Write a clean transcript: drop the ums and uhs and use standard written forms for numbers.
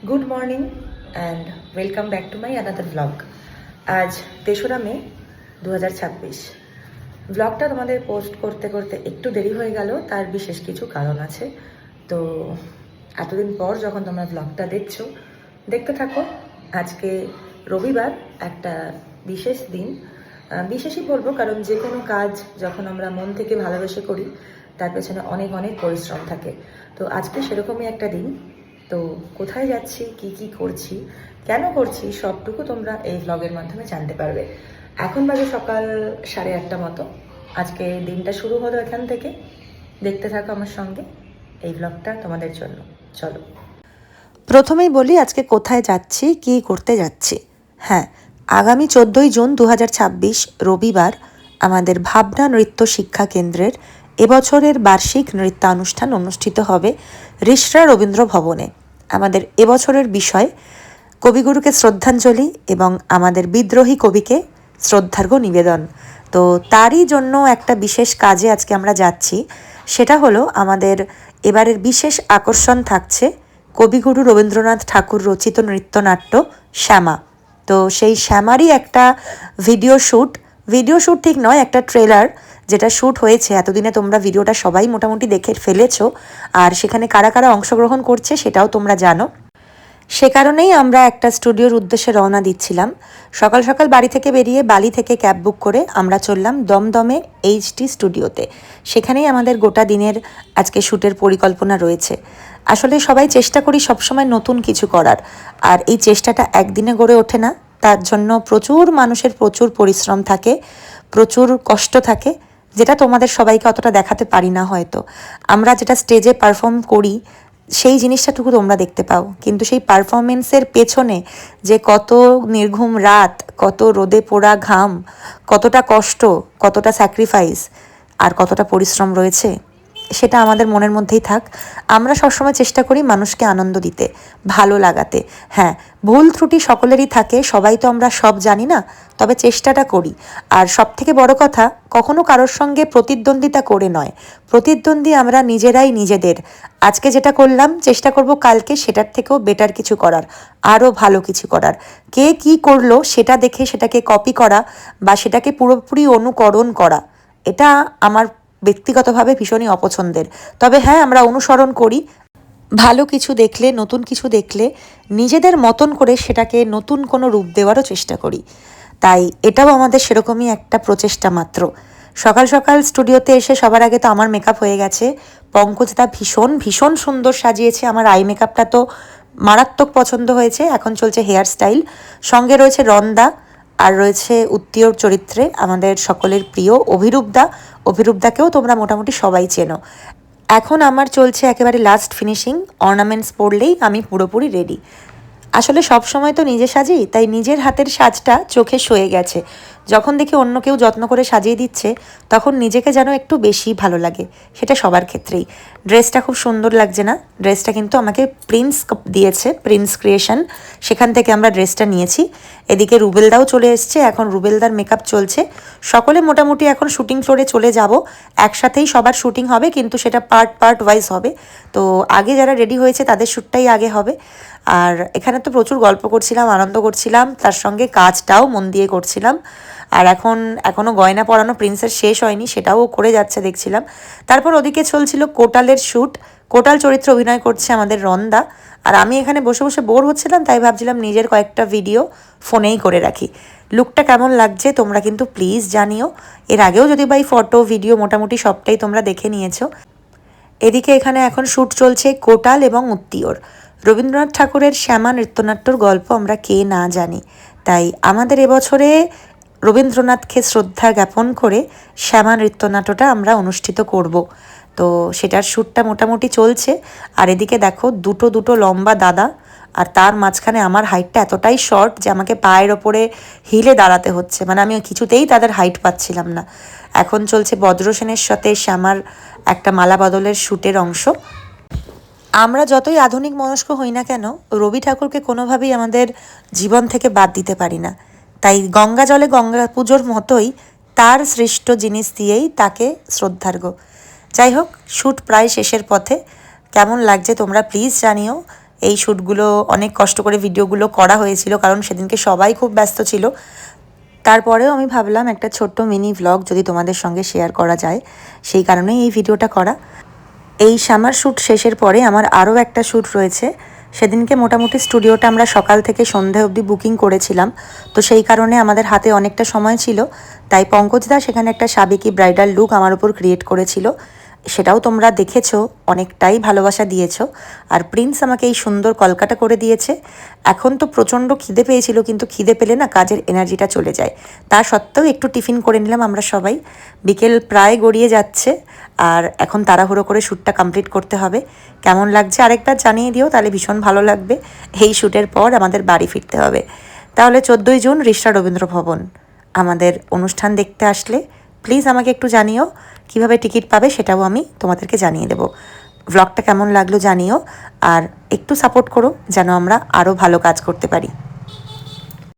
Good morning and welcome back to my another blog. আজ 3রা মে 2026। ব্লগটা তোমাদের পোস্ট করতে করতে একটু দেরি হয়ে গেল, তার বিশেষ কিছু কারণ আছে। তো এতদিন পর যখন তোমরা ব্লগটা দেখছো, দেখতে থাকো। আজকে রবিবার, একটা বিশেষ দিন। বিশেষই বলবো কারণ যে কোনো কাজ যখন আমরা মন থেকে ভালোবেসে করি তার পেছনে অনেক অনেক পরিশ্রম থাকে। তো আজকে সেরকমই একটা দিন। তো কোথায় যাচ্ছি, কি কি করছি, কেন করছি, সবটুকু তোমরা এই ভ্লগের মাধ্যমে জানতে পারবে। এখন বাজে সকাল 8:30 মতো। আজকে দিনটা শুরু হলো এখান থেকে। দেখতে থাকো আমার সঙ্গে এই ভ্লগটা তোমাদের জন্য। চলো, প্রথমেই বলি আজকে কোথায় যাচ্ছি, কি করতে যাচ্ছি। হ্যাঁ, আগামী 14ই জুন 2026 রবিবার আমাদের ভাবনা নৃত্য শিক্ষা কেন্দ্রের এবছরের বার্ষিক নৃত্যানুষ্ঠান অনুষ্ঠিত হবে রিষড়া রবীন্দ্র ভবনে। আমাদের এবছরের বিষয় কবিগুরুকে শ্রদ্ধাঞ্জলি এবং আমাদের বিদ্রোহী কবিকে শ্রদ্ধার্ঘ্য নিবেদন। তো তারই জন্য একটা বিশেষ কাজে আজকে আমরা যাচ্ছি। সেটা হলো আমাদের এবারের বিশেষ আকর্ষণ থাকছে কবিগুরু রবীন্দ্রনাথ ঠাকুর রচিত নৃত্যনাট্য শ্যামা। তো সেই শ্যামারই একটা ভিডিও শ্যুট ঠিক নয়, একটা ট্রেলার যেটা শ্যুট হয়েছে। এতদিনে তোমরা ভিডিওটা সবাই মোটামুটি দেখে ফেলেছো, আর সেখানে কারা কারা অংশগ্রহণ করছে সেটাও তোমরা জানো। সে কারণেই আমরা একটা স্টুডিওর উদ্দেশ্যে রওনা দিচ্ছিলাম। সকাল সকাল বাড়ি থেকে বেরিয়ে বালি থেকে ক্যাব বুক করে আমরা চললাম দমদমে এইচডি স্টুডিওতে। সেখানেই আমাদের গোটা দিনের আজকে শ্যুটের পরিকল্পনা রয়েছে। আসলে সবাই চেষ্টা করি সবসময় নতুন কিছু করার, আর এই চেষ্টাটা একদিনে গড়ে ওঠে না। তার জন্য প্রচুর মানুষের প্রচুর পরিশ্রম থাকে, প্রচুর কষ্ট থাকে, যেটা তোমাদের সবাইকে অতটা দেখাতে পারি না হয়তো। আমরা যেটা স্টেজে পারফর্ম করি সেই জিনিসটাটুকু তোমরা দেখতে পাও, কিন্তু সেই পারফরমেন্সের পেছনে যে কত নির্ঘুম রাত, কত রোদে পোড়া ঘাম, কতটা কষ্ট, কতটা স্যাক্রিফাইস আর কতটা পরিশ্রম রয়েছে, সেটা আমাদের মনের মধ্যেই থাক। আমরা সবসময় চেষ্টা করি মানুষকে আনন্দ দিতে, ভালো লাগাতে। হ্যাঁ, ভুল ত্রুটি সকলেরই থাকে, সবাই তো আমরা সব জানি না, তবে চেষ্টাটা করি। আর সব থেকে বড় কথা, কখনো কারোর সঙ্গে প্রতিদ্বন্দ্বিতা করে নয়, প্রতিদ্বন্দ্বী আমরা নিজেরাই নিজেদের। আজকে যেটা করলাম চেষ্টা করব কালকে সেটার থেকেও বেটার কিছু করার, আরও ভালো কিছু করার। কে কি করলো সেটা দেখে সেটাকে কপি করা বা সেটাকে পুরোপুরি অনুকরণ করা, এটা আমার ব্যক্তিগতভাবে ভীষণই অপছন্দের। তবে হ্যাঁ, আমরা অনুসরণ করি। ভালো কিছু দেখলে, নতুন কিছু দেখলে নিজেদের মতন করে সেটাকে নতুন কোনো রূপ দেওয়ারও চেষ্টা করি। তাই এটাও আমাদের সেরকমই একটা প্রচেষ্টা মাত্র। সকাল সকাল স্টুডিওতে এসে সবার আগে তো আমার মেকআপ হয়ে গেছে। পঙ্কজদা ভীষণ ভীষণ সুন্দর সাজিয়েছে। আমার আই মেকআপটা তো মারাত্মক পছন্দ হয়েছে। এখন চলছে হেয়ার স্টাইল। সঙ্গে রয়েছে রন্দা, আর রয়েছে উত্তীয়র চরিত্রে আমাদের সকলের প্রিয় অভিরূপদাকেও তোমরা মোটামুটি সবাই চেনো। এখন আমার চলছে একেবারে লাস্ট ফিনিশিং। অর্নামেন্টস পরলেই আমি পুরোপুরি রেডি। আসলে সব সময় তো নিজে সাজি, তাই নিজের হাতের সাজটা চোখে সয়ে গেছে। যখন দেখি অন্য কেউ যত্ন করে সাজিয়ে দিচ্ছে, তখন নিজেকে যেন একটু বেশি ভালো লাগে। সেটা সবার ক্ষেত্রেই। ড্রেসটা খুব সুন্দর লাগছে না? ড্রেসটা কিন্তু আমাকে প্রিন্স দিয়েছে, প্রিন্স ক্রিয়েশন। সেখান থেকে আমরা ড্রেসটা নিয়েছি। এদিকে রুবেলদাও চলে এসছে, এখন রুবেলদার মেকআপ চলছে। সকলে মোটামুটি এখন শুটিং ফ্লোরে চলে যাব। একসাথেই সবার শুটিং হবে, কিন্তু সেটা পার্ট ওয়াইজ হবে। তো আগে যারা রেডি হয়েছে তাদের শ্যুটটাই আগে হবে। আর এখানে তো প্রচুর গল্প করছিলাম, আনন্দ করছিলাম, তার সঙ্গে কাজটাও মন দিয়ে করছিলাম। আর এখনও গয়না পরানো প্রিন্সের শেষ হয়নি, সেটাও করে যাচ্ছে দেখছিলাম। তারপর ওদিকে চলছিল কোটালের শ্যুট। কোটাল চরিত্রে অভিনয় করছে আমাদের রন্দা। আর আমি এখানে বসে বসে বোর হচ্ছিলাম, তাই ভাবছিলাম নিজের কয়েকটা ভিডিও ফোনেই করে রাখি। লুকটা কেমন লাগছে তোমরা কিন্তু প্লিজ জানিও। এর আগেও যদি বা ফটো ভিডিও মোটামুটি সবটাই তোমরা দেখে নিয়েছো। এদিকে এখানে এখন শ্যুট চলছে কোটাল এবং উত্তীয়র। রবীন্দ্রনাথ ঠাকুরের শ্যামা নৃত্যনাট্যর গল্প আমরা কে না জানি। তাই আমাদের এবছরে রবীন্দ্রনাথকে শ্রদ্ধা জ্ঞাপন করে শ্যামা নৃত্যনাট্যটা আমরা অনুষ্ঠিত করব। তো সেটার শ্যুটটা মোটামুটি চলছে। আর এদিকে দেখো দুটো লম্বা দাদা, আর তার মাঝখানে আমার হাইটটা এতটাই শর্ট যে আমাকে পায়ের ওপরে হিলে দাঁড়াতে হচ্ছে। মানে আমি কিছুতেই তাদের হাইট পাচ্ছিলাম না। এখন চলছে বজ্রসেনের সাথে শ্যামার একটা মালা বদলের শ্যুটের অংশ। আমরা যতই আধুনিক মনস্ক হই না কেন, রবি ঠাকুরকে কোনোভাবেই আমাদের জীবন থেকে বাদ দিতে পারি না। তাই গঙ্গা জলে গঙ্গা পুজোর মতোই তার সৃষ্ট জিনিস দিয়েই তাকে শ্রদ্ধার্ঘ্য। যাই হোক, শ্যুট প্রায় শেষের পথে। কেমন লাগছে তোমরা প্লিজ জানিও। এই শ্যুটগুলো অনেক কষ্ট করে ভিডিওগুলো করা হয়েছিল, কারণ সেদিনকে সবাই খুব ব্যস্ত ছিল। তারপরেও আমি ভাবলাম একটা ছোট্ট মিনি ভ্লগ যদি তোমাদের সঙ্গে শেয়ার করা যায়, সেই কারণেই এই ভিডিওটা করা। এই সামার শ্যুট শেষের পরে আমার আরও একটা শ্যুট রয়েছে। সেদিনকে মোটামুটি স্টুডিওটা আমরা সকাল থেকে সন্ধে অবধি বুকিং করেছিলাম, তো সেই কারণে আমাদের হাতে অনেকটা সময় ছিল। তাই পঙ্কজদা সেখানে একটা সাবেকি ব্রাইডাল লুক আমার উপর ক্রিয়েট করেছিল, সেটাও তোমরা দেখেছো, অনেকটাই ভালোবাসা দিয়েছো। আর প্রিন্স আমাকে এই সুন্দর কলকাটা করে দিয়েছে। এখন তো প্রচণ্ড খিদে পেয়েছিল, কিন্তু খিদে পেলে না কাজের এনার্জিটা চলে যায়। তা সত্ত্বেও একটু টিফিন করে নিলাম আমরা সবাই। বিকেল প্রায় গড়িয়ে যাচ্ছে, আর এখন তাড়াহুড়ো করে শ্যুটটা কমপ্লিট করতে হবে। কেমন লাগছে আরেকবার জানিয়ে দিও, তাহলে ভীষণ ভালো লাগবে। এই শ্যুটের পর আমাদের বাড়ি ফিরতে হবে। তাহলে 14ই জুন রিষড়া রবীন্দ্র ভবন আমাদের অনুষ্ঠান দেখতে আসলে প্লিজ আমাকে একটু জানিও, কিভাবে টিকিট পাবে সেটাও আমি তোমাদেরকে জানিয়ে দেবো। ভ্লগটা কেমন লাগলো জানিও, আর একটু সাপোর্ট করো যেন আমরা আরও ভালো কাজ করতে পারি।